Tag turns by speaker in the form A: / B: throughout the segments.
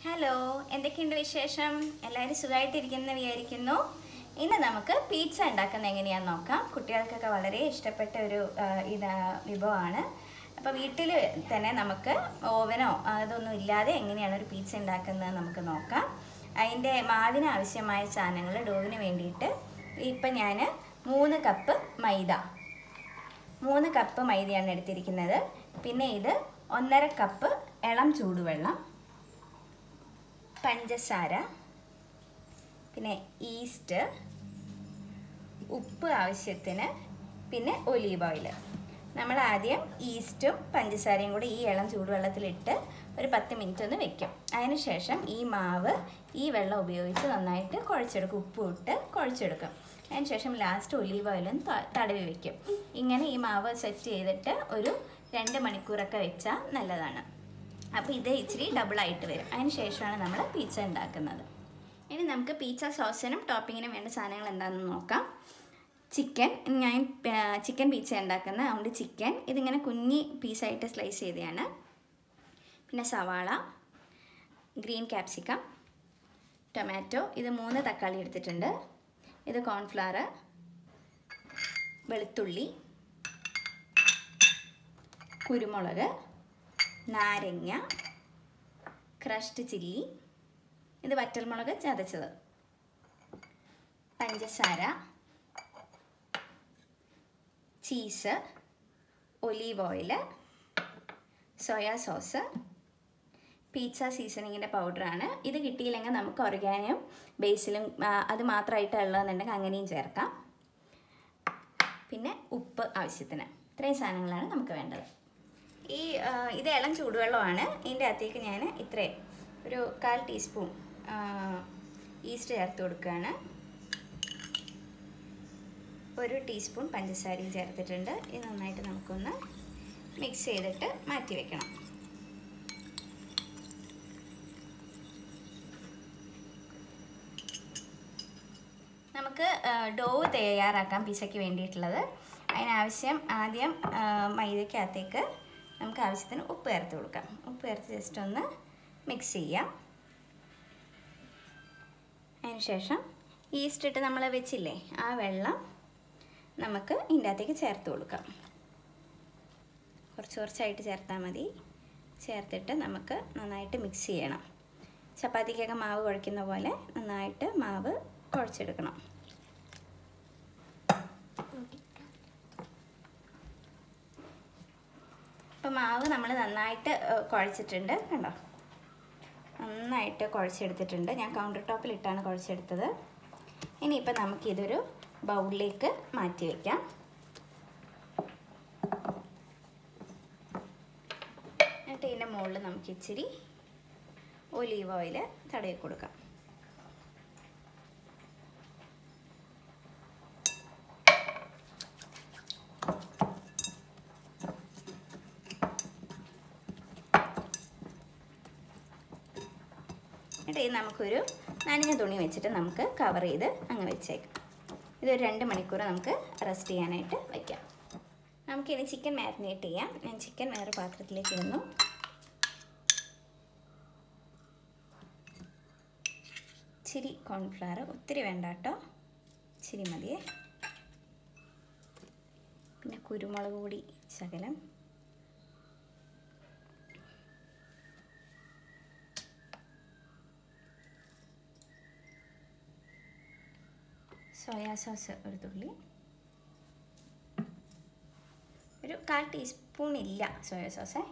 A: Hello, എന്തൊക്കെയുണ്ട് വിശേഷം? എല്ലാവരും സുഖമായിട്ടിരിക്കുന്ന വിചാരിക്കുന്നു. ഇന്ന് നമുക്ക് പീറ്റ്സ ഉണ്ടാക്കുന്നത് എങ്ങനെയാണെന്ന് നോക്കാം. കുട്ടികൾക്കൊക്കെ വളരെ ഇഷ്ടപ്പെട്ട ഒരു വിഭവമാണ്. അപ്പോൾ വീട്ടിൽ തന്നെ നമുക്ക് ഓവനോ അതൊന്നും ഇല്ലാതെ എങ്ങനെയാണ് ഒരു പീറ്റ്സ ഉണ്ടാക്കുന്നത് നമുക്ക് നോക്കാം. അതിൻ്റെ മാവിന് ആവശ്യമായ സാധനങ്ങൾ ഡോവിന് വേണ്ടിയിട്ട് ഇപ്പം ഞാൻ 3 കപ്പ് മൈദയാണ് എടുത്തിരിക്കുന്നത്. പിന്നെ ഇത് 1.5 കപ്പ് ഇളം ചൂടുവെള്ളം, പഞ്ചസാര, പിന്നെ ഈസ്റ്റ്, ഉപ്പ് ആവശ്യത്തിന്, പിന്നെ ഒലീവ് ഓയിൽ. നമ്മൾ ആദ്യം ഈസ്റ്റും പഞ്ചസാരയും കൂടി ഈ ഇളം ചൂടുവെള്ളത്തിലിട്ട് ഒരു 10 മിനിറ്റ് ഒന്ന് വെക്കും. അതിനുശേഷം ഈ മാവ് ഈ വെള്ളം ഉപയോഗിച്ച് നന്നായിട്ട് കുഴച്ചെടുക്കും, ഉപ്പ് ഇട്ട് കുഴച്ചെടുക്കും. അതിനുശേഷം ലാസ്റ്റ് ഒലീവ് ഓയിലും തടവി വയ്ക്കും. ഇങ്ങനെ ഈ മാവ് സെറ്റ് ചെയ്തിട്ട് ഒരു 2 മണിക്കൂറൊക്കെ വെച്ചാൽ നല്ലതാണ്. അപ്പോൾ ഇത് ഇച്ചിരി ഡബിളായിട്ട് വരും. അതിന് ശേഷമാണ് നമ്മൾ പീറ്റ്സ ഉണ്ടാക്കുന്നത്. ഇനി നമുക്ക് പീറ്റ്സ സോസിനും ടോപ്പിങ്ങിനും വേണ്ട സാധനങ്ങൾ എന്താണെന്ന് നോക്കാം. ചിക്കൻ, ഞാൻ ചിക്കൻ പീറ്റ്സ ഉണ്ടാക്കുന്നത്, അതുകൊണ്ട് ചിക്കൻ ഇതിങ്ങനെ കുഞ്ഞി പീസായിട്ട് സ്ലൈസ് ചെയ്തതാണ്. പിന്നെ സവാള, ഗ്രീൻ ക്യാപ്സിക്കം, ടൊമാറ്റോ, ഇത് 3 തക്കാളി എടുത്തിട്ടുണ്ട്. ഇത് കോൺഫ്ലവർ, വെളുത്തുള്ളി, കുരുമുളക്, നാരങ്ങ, ക്രഷ്ഡ് ചില്ലി, ഇത് വറ്റൽമുളക് ചതച്ചത്, പഞ്ചസാര, cheese, olive oil, soya sauce, pizza സീസണിങ്ങിൻ്റെ പൗഡറാണ്. ഇത് കിട്ടിയില്ലെങ്കിൽ നമുക്ക് ഒറിഗാനോയും ബേസിലും അത് മാത്രമായിട്ട് ഉള്ളതെന്നുണ്ടെങ്കിൽ അങ്ങനെയും ചേർക്കാം. പിന്നെ ഉപ്പ് ആവശ്യത്തിന്. ഇത്രയും സാധനങ്ങളാണ് നമുക്ക് വേണ്ടത്. ഇത് ഇളം ചൂടുവെള്ളമാണ്. ഇതിൻ്റെ അകത്തേക്ക് ഞാൻ ഇത്രയും ഒരു 1/4 ടീസ്പൂൺ ഈസ്റ്റ് ചേർത്ത് കൊടുക്കുകയാണ്. 1 ടീസ്പൂൺ പഞ്ചസാരയും ചേർത്തിട്ടുണ്ട്. ഇത് നന്നായിട്ട് നമുക്കൊന്ന് മിക്സ് ചെയ്തിട്ട് മാറ്റി വെക്കണം. നമുക്ക് ഡോ തയ്യാറാക്കാം പിസയ്ക്ക് വേണ്ടിയിട്ടുള്ളത്. അതിനാവശ്യം ആദ്യം മൈദയ്ക്കകത്തേക്ക് നമുക്ക് ആവശ്യത്തിന് ഉപ്പ് ചേർത്ത് കൊടുക്കാം. ഉപ്പ് ചേർത്ത് ജസ്റ്റ് ഒന്ന് മിക്സ് ചെയ്യാം. അതിനുശേഷം ഈസ്റ്റ് ഇട്ട് നമ്മൾ വെച്ചില്ലേ, ആ വെള്ളം നമുക്ക് ഇതിൻ്റെ അകത്തേക്ക് ചേർത്ത് കൊടുക്കാം. കുറച്ചായിട്ട് ചേർത്താൽ മതി. ചേർത്തിട്ട് നമുക്ക് നന്നായിട്ട് മിക്സ് ചെയ്യണം. ചപ്പാത്തിക്കൊക്കെ മാവ് കുഴയ്ക്കുന്ന പോലെ നന്നായിട്ട് മാവ് കുഴച്ചെടുക്കണം. അപ്പോൾ മാവ് നമ്മൾ നന്നായിട്ട് കുഴച്ചിട്ടുണ്ട്, കണ്ടോ? നന്നായിട്ട് കുഴച്ചെടുത്തിട്ടുണ്ട്. ഞാൻ കൗണ്ടർ ടോപ്പിലിട്ടാണ് കുഴച്ചെടുത്തത്. ഇനിയിപ്പോൾ നമുക്കിതൊരു ബൗളിലേക്ക് മാറ്റി വയ്ക്കാം. എന്നിട്ട് ഇതിൻ്റെ മുകളിൽ നമുക്ക് ഇച്ചിരി ഒലീവ് ഓയിൽ തടവി കൊടുക്കാം. എന്നിട്ട് ഇത് നമുക്കൊരു നനഞ്ഞ തുണി വെച്ചിട്ട് നമുക്ക് കവർ ചെയ്ത് അങ്ങ് വെച്ചേക്കാം. ഇതൊരു 2 മണിക്കൂർ നമുക്ക് റെസ്റ്റ് ചെയ്യാനായിട്ട് വയ്ക്കാം. നമുക്കിനി ചിക്കൻ മാരിനേറ്റ് ചെയ്യാം. ഞാൻ ചിക്കൻ വേറെ പാത്രത്തിലേക്ക് ഇടുന്നു. ഇച്ചിരി കോൺഫ്ലവർ, ഒത്തിരി വേണ്ട കേട്ടോ, ഇച്ചിരി മതിയേ. പിന്നെ കുരുമുളക് പൊടി ശകലം, സോയാ സോസ് ഒരു തുള്ളി, ഒരു 1/4 ടീസ്പൂൺ ഇല്ല സോയാ സോസ്,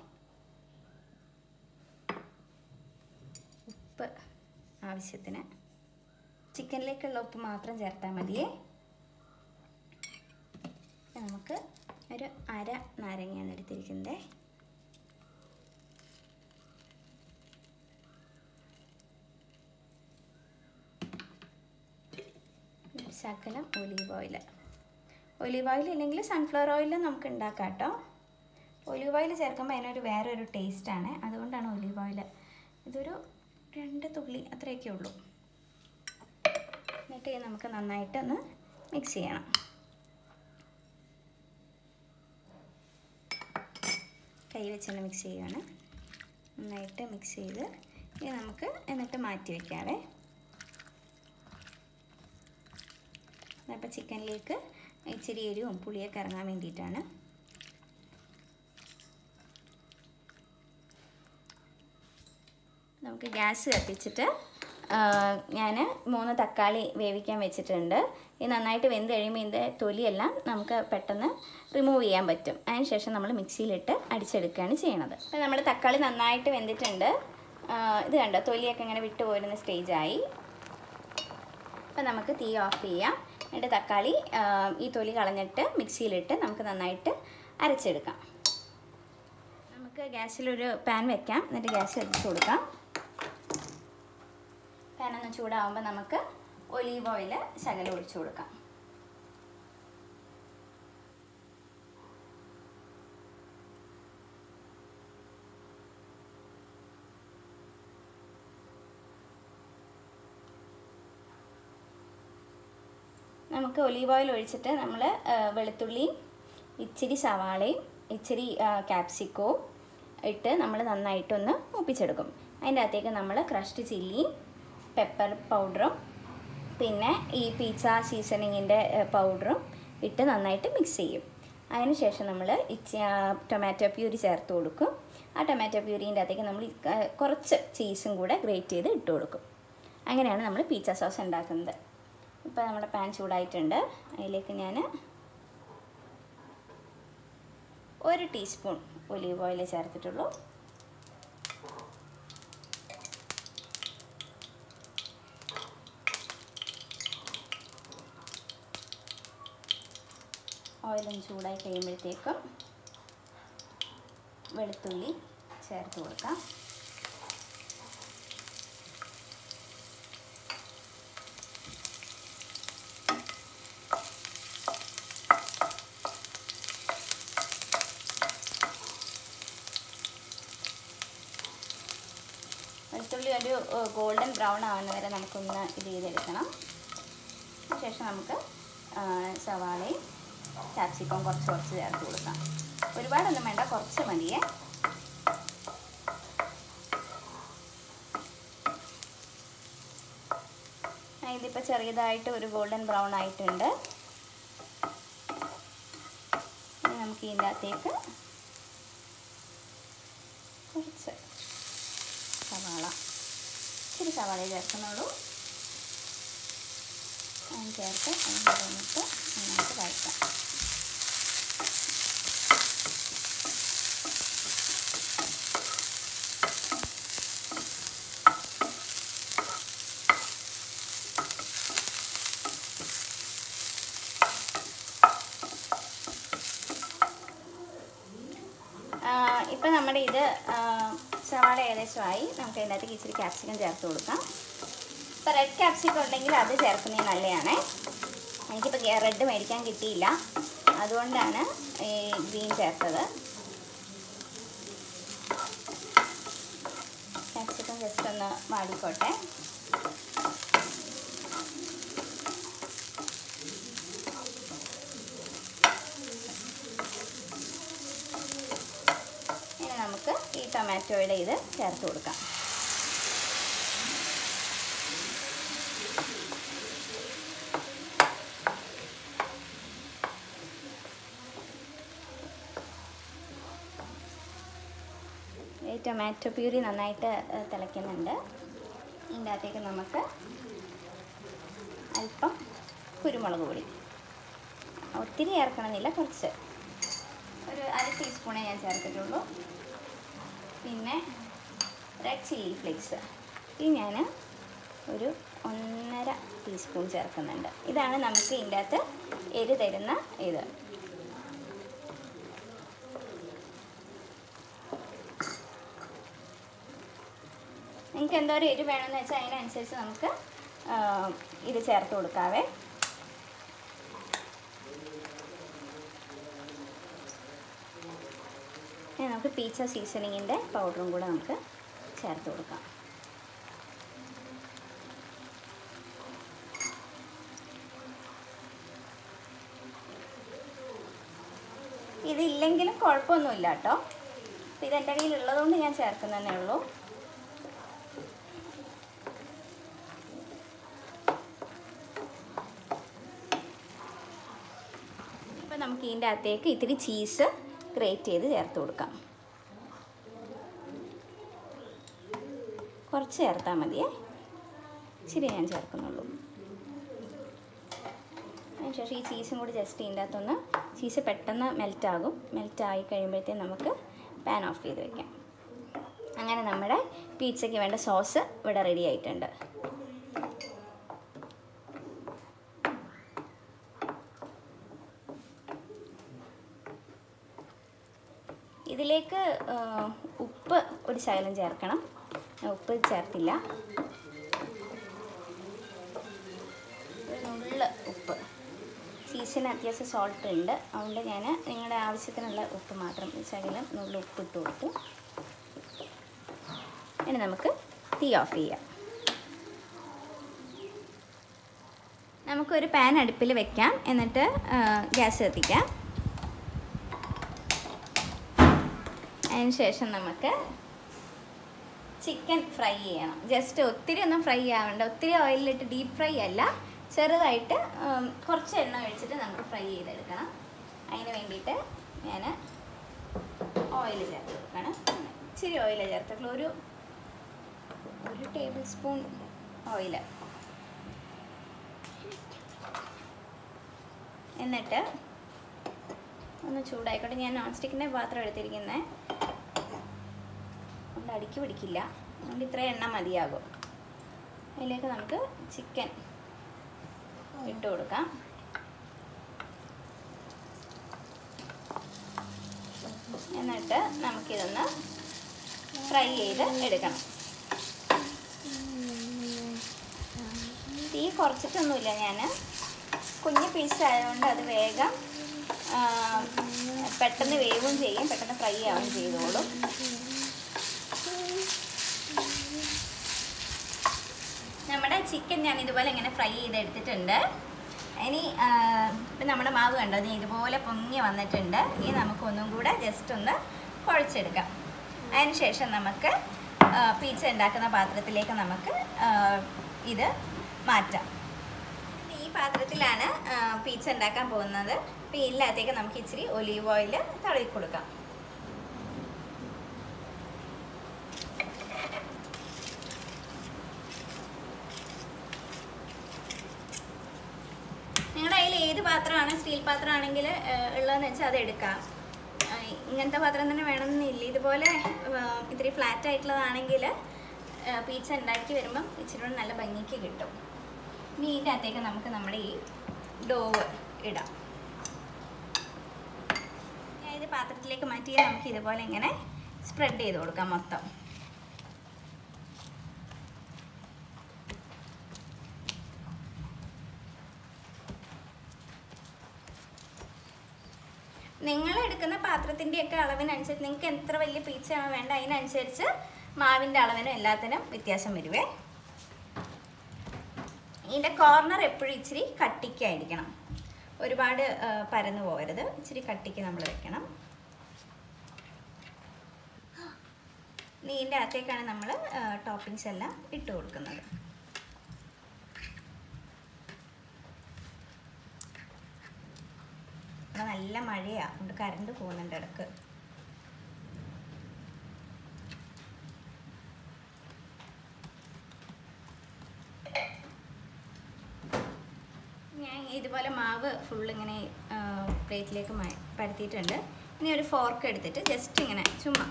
A: ഉപ്പ് ആവശ്യത്തിന്, ചിക്കനിലേക്കുള്ള ഉപ്പ് മാത്രം ചേർത്താൽ മതിയേ. നമുക്ക് ഒരു 1/2 നാരങ്ങയാണ് എടുത്തിരിക്കുന്നത്. ശകലം ഒലീവ് ഓയിൽ ഇല്ലെങ്കിൽ സൺഫ്ലവർ ഓയിലും നമുക്ക് ഉണ്ടാക്കാം കേട്ടോ. ഒലീവ് ഓയിൽ ചേർക്കുമ്പോൾ അതിനൊരു വേറൊരു ടേസ്റ്റാണ്, അതുകൊണ്ടാണ് ഒലീവ് ഓയിൽ. ഇതൊരു 2 തുള്ളി അത്രയൊക്കെ ഉള്ളൂ. എന്നിട്ട് നമുക്ക് നന്നായിട്ടൊന്ന് മിക്സ് ചെയ്യണം. കൈ വെച്ചൊന്ന് മിക്സ് ചെയ്യുകയാണ്. നന്നായിട്ട് മിക്സ് ചെയ്ത് ഇത് നമുക്ക് എന്നിട്ട് മാറ്റി വയ്ക്കാവേ. അപ്പോൾ ചിക്കനിലേക്ക് ഇച്ചിരി എരിവും പുളിയൊക്കെ ഇറങ്ങാൻ വേണ്ടിയിട്ടാണ്. നമുക്ക് ഗ്യാസ് കത്തിച്ചിട്ട് ഞാൻ 3 തക്കാളി വേവിക്കാൻ വെച്ചിട്ടുണ്ട്. ഇത് നന്നായിട്ട് വെന്ത് കഴിയുമ്പോൾ ഇതിൻ്റെ തൊലിയെല്ലാം നമുക്ക് പെട്ടെന്ന് റിമൂവ് ചെയ്യാൻ പറ്റും. അതിനുശേഷം നമ്മൾ മിക്സിയിലിട്ട് അടിച്ചെടുക്കുകയാണ് ചെയ്യണത്. അപ്പോൾ നമ്മുടെ തക്കാളി നന്നായിട്ട് വെന്തിട്ടുണ്ട്. ഇത് കണ്ടോ, തൊലിയൊക്കെ ഇങ്ങനെ വിട്ടു പോരുന്ന സ്റ്റേജായി. അപ്പോൾ നമുക്ക് തീ ഓഫ് ചെയ്യാം. എന്നിട്ട് തക്കാളി ഈ തൊലി കളഞ്ഞിട്ട് മിക്സിയിലിട്ട് നമുക്ക് നന്നായിട്ട് അരച്ചെടുക്കാം. നമുക്ക് ഗ്യാസിലൊരു പാൻ വെക്കാം. എന്നിട്ട് ഗ്യാസ് കത്തിച്ച് കൊടുക്കാം. പാനൊന്ന് ചൂടാവുമ്പോൾ നമുക്ക് ഒലീവ് ഓയിൽ ശകലം ഒഴിച്ചു കൊടുക്കാം. നമുക്ക് ഒലീവ് ഓയിൽ ഒഴിച്ചിട്ട് നമ്മൾ വെളുത്തുള്ളിയും ഇച്ചിരി സവാളയും ഇച്ചിരി ക്യാപ്സിക്കവും ഇട്ട് നമ്മൾ നന്നായിട്ടൊന്ന് മൂപ്പിച്ചെടുക്കും. അതിൻ്റെ അകത്തേക്ക് നമ്മൾ ക്രഷ്ഡ് ചില്ലിയും പെപ്പർ പൗഡറും പിന്നെ ഈ പിസ്സ സീസണിങ്ങിൻ്റെ പൗഡറും ഇട്ട് നന്നായിട്ട് മിക്സ് ചെയ്യും. അതിനുശേഷം നമ്മൾ ടൊമാറ്റോ പ്യൂരി ചേർത്ത് കൊടുക്കും. ആ ടൊമാറ്റോ പ്യൂരീൻ്റെ അകത്തേക്ക് നമ്മൾ കുറച്ച് ചീസും കൂടെ ഗ്രേറ്റ് ചെയ്ത് ഇട്ട് കൊടുക്കും. അങ്ങനെയാണ് നമ്മൾ പിസ്സ സോസ് ഉണ്ടാക്കുന്നത്. ഇപ്പോൾ നമ്മുടെ പാൻ ചൂടായിട്ടുണ്ട്. അതിലേക്ക് ഞാൻ 1 ടീസ്പൂൺ ഒലീവ് ഓയിൽ ചേർത്തിട്ടുള്ളൂ. ഓയിലും ചൂടായി കഴിയുമ്പോഴത്തേക്കും വെളുത്തുള്ളി ചേർത്ത് കൊടുക്കാം. വെളുത്തുള്ളി ഒരു ഗോൾഡൻ ബ്രൗൺ ആവുന്ന വരെ നമുക്കൊന്ന് ഇത് ചെയ്തെടുക്കണം. അതിനുശേഷം നമുക്ക് സവാളയും ക്യാപ്സിക്കം കുറച്ച് ചേർത്ത് കൊടുക്കാം. ഒരുപാടൊന്നും വേണ്ട, കുറച്ച് മതിയേ. ഇതിപ്പോൾ ചെറിയതായിട്ട് ഒരു ഗോൾഡൻ ബ്രൗൺ ആയിട്ടുണ്ട്. ഇനി നമുക്ക് ഇതിൻ്റെ അകത്തേക്ക് കുറച്ച് ഇച്ചിരി സവാള ചേർക്കുന്നുള്ളൂ. അതിന് ചേർത്ത് അതിൻ്റെ വന്നിട്ട് നന്നായിട്ട് വഴറ്റാം. ഇപ്പം നമ്മുടെ ഇത് സവാള ഏകദേശമായി. നമുക്ക് അതിനകത്തേക്ക് ഇച്ചിരി ക്യാപ്സിക്കം ചേർത്ത് കൊടുക്കാം. ഇപ്പോൾ റെഡ് ക്യാപ്സിക്കം ഉണ്ടെങ്കിൽ അത് ചേർക്കുന്നത് നല്ലതാണ്. എനിക്കിപ്പോൾ റെഡ് മേടിക്കാൻ കിട്ടിയില്ല, അതുകൊണ്ടാണ് ഈ ഗ്രീൻ ചേർത്തത്. ക്യാപ്സിക്കം ജസ്റ്റ് ഒന്ന് വാടിക്കോട്ടെ. ഇനി നമുക്ക് ഈ ടൊമാറ്റോയുടെ ഇത് ചേർത്ത് കൊടുക്കാം. ടൊമാറ്റോ പ്യൂരി നന്നായിട്ട് തിളയ്ക്കുന്നുണ്ട്. ഇതിൻ്റെ അകത്തേക്ക് നമുക്ക് അല്പം കുരുമുളക് പൊടി, ഒത്തിരി ചേർക്കണമെന്നില്ല, കുറച്ച് ഒരു 1/2 ടീസ്പൂണേ ഞാൻ ചേർത്തിട്ടുള്ളൂ. പിന്നെ റെഡ് ചില്ലി ഫ്ലേക്സ് ഇത് ഞാൻ ഒരു 1.5 ടീസ്പൂൺ ചേർക്കുന്നുണ്ട്. ഇതാണ് നമുക്ക് ഇതിൻ്റെ അകത്ത് എരി തരുന്ന ഇത്. നിങ്ങൾക്ക് എന്തോരം എരി വേണമെന്ന് വെച്ചാൽ അതിനനുസരിച്ച് നമുക്ക് ഇത് ചേർത്ത് കൊടുക്കാവേ. നമുക്ക് പിസ്സ സീസണിങ്ങിൻ്റെ പൗഡറും കൂടെ നമുക്ക് ചേർത്ത് കൊടുക്കാം. ഇതില്ലെങ്കിലും കുഴപ്പമൊന്നുമില്ല കേട്ടോ. ഇതെൻ്റെ കയ്യിലുള്ളതുകൊണ്ട് ഞാൻ ചേർക്കുന്നതേ ഉള്ളൂ. അപ്പോൾ നമുക്ക് ഇതിൻ്റെ അകത്തേക്ക് ഇത്തിരി ചീസ് ഗ്രേറ്റ് ചെയ്ത് ചേർത്ത് കൊടുക്കാം. കുറച്ച് ചേർത്താൽ മതിയേ, ഇച്ചിരി ഞാൻ ചേർക്കുന്നുള്ളൂ. അതിനുശേഷം ഈ ചീസും കൂടി ജസ്റ്റ് ഇതിൻ്റെ അകത്തൊന്ന്, ചീസ് പെട്ടെന്ന് മെൽറ്റാകും. മെൽറ്റായി കഴിയുമ്പോഴത്തേക്കും നമുക്ക് പാൻ ഓഫ് ചെയ്ത് വെക്കാം. അങ്ങനെ നമ്മുടെ പിസ്സയ്ക്ക് വേണ്ട സോസ് ഇവിടെ റെഡി ആയിട്ടുണ്ട്. ഇതിലേക്ക് ഉപ്പ് ഒരു ശകലം ചേർക്കണം. ഉപ്പ് ചേർത്തില്ല, നുള്ള ഉപ്പ്. ചീസിന് അത്യാവശ്യം സോൾട്ട് ഉണ്ട്, അതുകൊണ്ട് ഞാൻ നിങ്ങളുടെ ആവശ്യത്തിനുള്ള ഉപ്പ് മാത്രം ശകലം നുള്ള ഉപ്പ് ഇട്ട് കൊടുത്തു. ഇനി നമുക്ക് തീ ഓഫ് ചെയ്യാം. നമുക്കൊരു പാൻ അടുപ്പിൽ വെക്കാം, എന്നിട്ട് ഗ്യാസ് കത്തിക്കാം. അതിന് ശേഷം നമുക്ക് ചിക്കൻ ഫ്രൈ ചെയ്യണം. ജസ്റ്റ് ഒത്തിരി ഒന്നും ഫ്രൈ ആവണ്ട, ഒത്തിരി ഓയിലിലിട്ട് ഡീപ്പ് ഫ്രൈ അല്ല, ചെറുതായിട്ട് കുറച്ച് എണ്ണ ഒഴിച്ചിട്ട് നമുക്ക് ഫ്രൈ ചെയ്തെടുക്കണം. അതിന് വേണ്ടിയിട്ട് ഞാൻ ഓയിൽ ചേർത്ത് കൊടുക്കണം. ഇച്ചിരി ഓയിൽ ചേർത്തിട്ടുള്ള ഒരു ടേബിൾ സ്പൂൺ ഓയിൽ. എന്നിട്ട് ഒന്ന് ചൂടായിക്കോട്ടെ. ഞാൻ നോൺ സ്റ്റിക്കിൻ്റെ പാത്രം എടുത്തിരിക്കുന്നത്, അതുകൊണ്ട് അടുക്കി പിടിക്കില്ല, അതുകൊണ്ട് ഇത്രയും എണ്ണ മതിയാകും. അതിലേക്ക് നമുക്ക് ചിക്കൻ ഇട്ട് കൊടുക്കാം. എന്നിട്ട് നമുക്കിതൊന്ന് ഫ്രൈ ചെയ്ത് എടുക്കണം. തീ കുറച്ചിട്ടൊന്നുമില്ല, ഞാൻ കുഞ്ഞ് പീസ് ആയതുകൊണ്ട് അത് വേഗം പെട്ടെന്ന് വേവും ചെയ്യും, പെട്ടെന്ന് ഫ്രൈ ആവുകയും ചെയ്തോളും. നമ്മുടെ ചിക്കൻ ഞാൻ ഇതുപോലെ ഇങ്ങനെ ഫ്രൈ ചെയ്തെടുത്തിട്ടുണ്ട്. ഇനി ഇപ്പം നമ്മുടെ മാവ് കണ്ടോ, ഇത് ഇതുപോലെ പൊങ്ങി വന്നിട്ടുണ്ട്. ഇനി നമുക്കൊന്നും കൂടെ ജസ്റ്റ് ഒന്ന് കുഴച്ചെടുക്കാം. അതിന് ശേഷം നമുക്ക് പിസ്സ ഉണ്ടാക്കുന്ന പാത്രത്തിലേക്ക് നമുക്ക് ഇത് മാറ്റാം. ഈ പാത്രത്തിലാണ് പിസ്സ ഉണ്ടാക്കാൻ പോകുന്നത്. അപ്പോൾ ഇതിനകത്തേക്ക് നമുക്ക് ഇച്ചിരി ഒലീവ് ഓയിൽ തടവി കൊടുക്കാം. നിങ്ങളുടെ കയ്യിൽ ഏത് പാത്രമാണ്, സ്റ്റീൽ പാത്രമാണെങ്കിൽ ഉള്ളതെന്ന് വെച്ചാൽ അത് എടുക്കാം. ഇങ്ങനത്തെ പാത്രം തന്നെ വേണമെന്നില്ല. ഇതുപോലെ ഇത്തിരി ഫ്ലാറ്റ് ആയിട്ടുള്ളതാണെങ്കിൽ പിസ്സ ഉണ്ടാക്കി വരുമ്പം ഇച്ചിരി കൂടെ നല്ല ഭംഗിക്ക് കിട്ടും. ഇനി ഇതിൻ്റെ അകത്തേക്ക് നമുക്ക് നമ്മുടെ ഈ ഡോവ് ഇടാം. ഞാൻ ഇത് പാത്രത്തിലേക്ക് മാറ്റി നമുക്ക് ഇതുപോലെ ഇങ്ങനെ സ്പ്രെഡ് ചെയ്ത് കൊടുക്കാം മൊത്തം. നിങ്ങൾ എടുക്കുന്ന പാത്രത്തിൻ്റെയൊക്കെ അളവിനനുസരിച്ച് നിങ്ങൾക്ക് എത്ര വലിയ പിസ്സയാണ് വേണ്ട, അതിനനുസരിച്ച് മാവിൻ്റെ അളവിനും എല്ലാത്തിനും വ്യത്യാസം വരുവേ. ഇതിൻ്റെ കോർണർ എപ്പോഴും ഇച്ചിരി കട്ടിക്കായിരിക്കണം, ഒരുപാട് പരന്നു പോകരുത്. ഇച്ചിരി കട്ടിക്ക് നമ്മൾ വെക്കണം. ഇനി ഇതിൻ്റെ അകത്തേക്കാണ് നമ്മൾ ടോപ്പിങ്സ് എല്ലാം ഇട്ട് കൊടുക്കുന്നത്. നല്ല മഴയാണ്, അതുകൊണ്ട് കറണ്ട് പോകുന്നുണ്ട് ഇടക്ക്. ഞാൻ ഇതുപോലെ മാവ് ഫുള്ളിങ്ങനെ പ്ലേറ്റിലേക്ക് പരത്തിയിട്ടുണ്ട്. ഇനി ഒരു ഫോർക്ക് എടുത്തിട്ട് ജസ്റ്റ് ഇങ്ങനെ ചുമ്മാ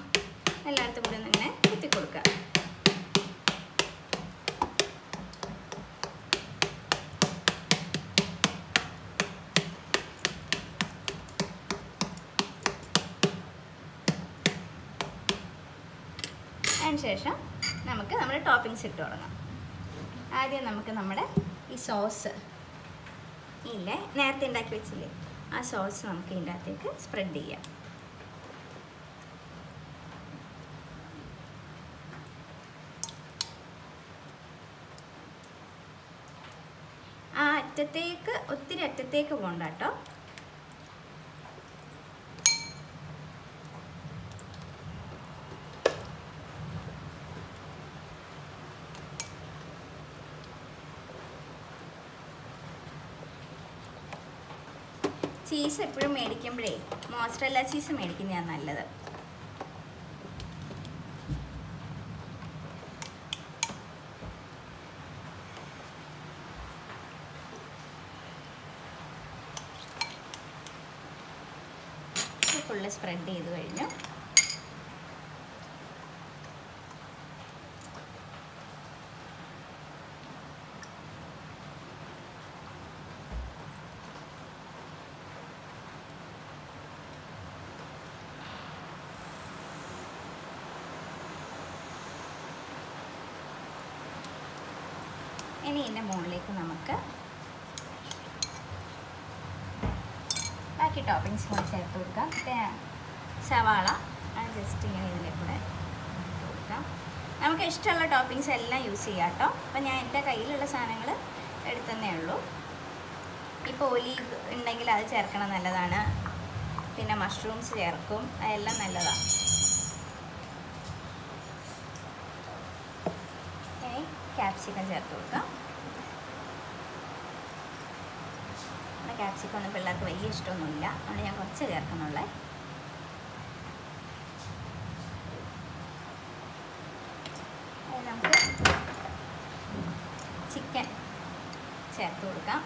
A: എല്ലായിടത്തും കൂടി ഒന്ന് ഇങ്ങനെ കുത്തി കൊടുക്കുക. അതിനുശേഷം നമുക്ക് നമ്മുടെ ടോപ്പിങ്സ് ഇട്ട് തുടങ്ങാം. ആദ്യം നമുക്ക് നമ്മുടെ ഈ സോസ് ഇല്ലേ, നേരത്തെ ഉണ്ടാക്കി വെച്ചില്ലേ, ആ സോസ് നമുക്ക് ഇതിൻ്റെ അകത്തേക്ക് സ്പ്രെഡ് ചെയ്യാം. ആ അറ്റത്തേക്ക്, ഒത്തിരി അറ്റത്തേക്ക് പോകണ്ട കേട്ടോ. ചീസ് എപ്പോഴും മേടിക്കുമ്പോഴേ മോസറല്ല ചീസ് മേടിക്കുന്നതാണ് നല്ലത്. ഫുള്ള് സ്പ്രെഡ് ചെയ്ത് കഴിഞ്ഞു. ഇനി ഇതിൻ്റെ മുകളിലേക്ക് നമുക്ക് ബാക്കി ടോപ്പിങ്സ് കൂടി ചേർത്ത് കൊടുക്കാം. സവാള ജസ്റ്റ് ഇങ്ങനെ ഇതിലേക്കൂടെ ഇട്ട് കൊടുക്കാം. നമുക്ക് ഇഷ്ടമുള്ള ടോപ്പിങ്സ് എല്ലാം യൂസ് ചെയ്യാം കേട്ടോ. അപ്പം ഞാൻ എൻ്റെ കയ്യിലുള്ള സാധനങ്ങൾ എടുത്തതേ ഉള്ളൂ. ഇപ്പോൾ ഒലീവ് ഉണ്ടെങ്കിൽ അത് ചേർക്കണം, നല്ലതാണ്. പിന്നെ മഷ്റൂംസ് ചേർക്കും, അതെല്ലാം നല്ലതാണ്. ഇനി ക്യാപ്സിക്കം ചേർത്ത് കൊടുക്കാം. ക്യാപ്സിക്കം ഒന്നും പിള്ളേർക്ക് വലിയ ഇഷ്ടമൊന്നുമില്ല, അതുകൊണ്ട് ഞാൻ കുറച്ച് ചേർക്കുന്നുള്ളേ. നമുക്ക് ചിക്കൻ ചേർത്ത് കൊടുക്കാം.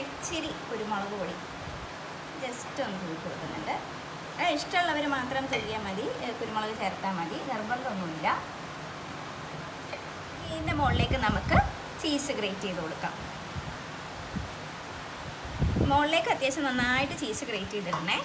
A: ഇച്ചിരി കുരുമുളക് പൊടി ജസ്റ്റ് ഒന്ന് തൂക്കി കൊടുക്കുന്നുണ്ട്. ഇഷ്ടമുള്ളവർ മാത്രം തൂക്കിയാൽ മതി, കുരുമുളക് ചേർത്താൽ മതി, നിർബന്ധമൊന്നുമില്ല. ഇതിൻ്റെ മുകളിലേക്ക് നമുക്ക് ചീസ് ഗ്രേറ്റ് ചെയ്ത് കൊടുക്കാം. മുകളിലേക്ക് അത്യാവശ്യം നന്നായിട്ട് ചീസ് ഗ്രേറ്റ് ചെയ്തിടണേ.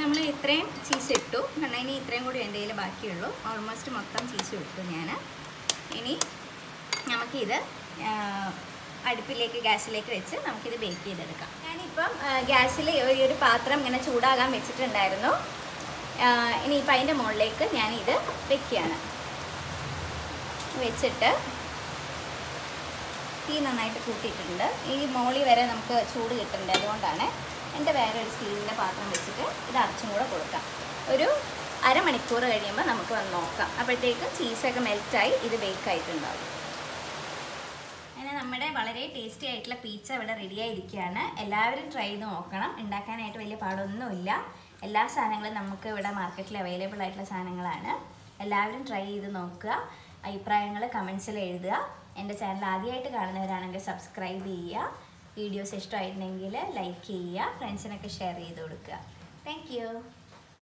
A: നമ്മൾ ഇത്രയും ചീസ് ഇട്ടു, കാരണം ഇനി ഇത്രയും കൂടി എൻ്റെ കയ്യിൽ ബാക്കിയുള്ളൂ. ഓൾമോസ്റ്റ് മൊത്തം ചീസ് ഇട്ടു ഞാൻ. ഇനി നമുക്കിത് അടുപ്പിലേക്ക് ഗ്യാസിലേക്ക് വെച്ച് നമുക്കിത് ബേക്ക് ചെയ്തെടുക്കാം. ഞാനിപ്പം ഗ്യാസിൽ ഒരു പാത്രം ഇങ്ങനെ ചൂടാകാൻ വെച്ചിട്ടുണ്ടായിരുന്നു. ഇനിയിപ്പം അതിൻ്റെ മുകളിലേക്ക് ഞാനിത് വെക്കുകയാണ്. വെച്ചിട്ട് തീ നന്നായിട്ട് കൂട്ടിയിട്ടുണ്ട്. ഈ മോളി വരെ നമുക്ക് ചൂട് കിട്ടുന്നുണ്ട്, അതുകൊണ്ടാണ്. എൻ്റെ വേറെ ഒരു സ്റ്റീലിൻ്റെ പാത്രം വെച്ചിട്ട് ഇത് അടച്ചും കൂടെ കൊടുക്കാം. ഒരു അരമണിക്കൂർ കഴിയുമ്പോൾ നമുക്ക് വന്ന് നോക്കാം. അപ്പോഴത്തേക്കും ചീസൊക്കെ മെൽറ്റായി ഇത് ബേക്കായിട്ടുണ്ടാവും. അങ്ങനെ നമ്മുടെ വളരെ ടേസ്റ്റി ആയിട്ടുള്ള പീച്ച ഇവിടെ റെഡിയായിരിക്കുകയാണ്. എല്ലാവരും ട്രൈ ചെയ്ത് നോക്കണം. ഉണ്ടാക്കാനായിട്ട് വലിയ പാടൊന്നുമില്ല. എല്ലാ സാധനങ്ങളും നമുക്ക് ഇവിടെ മാർക്കറ്റിൽ അവൈലബിൾ ആയിട്ടുള്ള സാധനങ്ങളാണ്. എല്ലാവരും ട്രൈ ചെയ്ത് നോക്കുക. അഭിപ്രായങ്ങൾ കമൻസിൽ എഴുതുക. എൻ്റെ ചാനൽ ആദ്യമായിട്ട് കാണുന്നവരാണെങ്കിൽ സബ്സ്ക്രൈബ് ചെയ്യുക. വീഡിയോസ് ഇഷ്ടമായിട്ടുണ്ടെങ്കിൽ ലൈക്ക് ചെയ്യുക, ഫ്രണ്ട്സിനൊക്കെ ഷെയർ ചെയ്ത് കൊടുക്കുക. Thank you.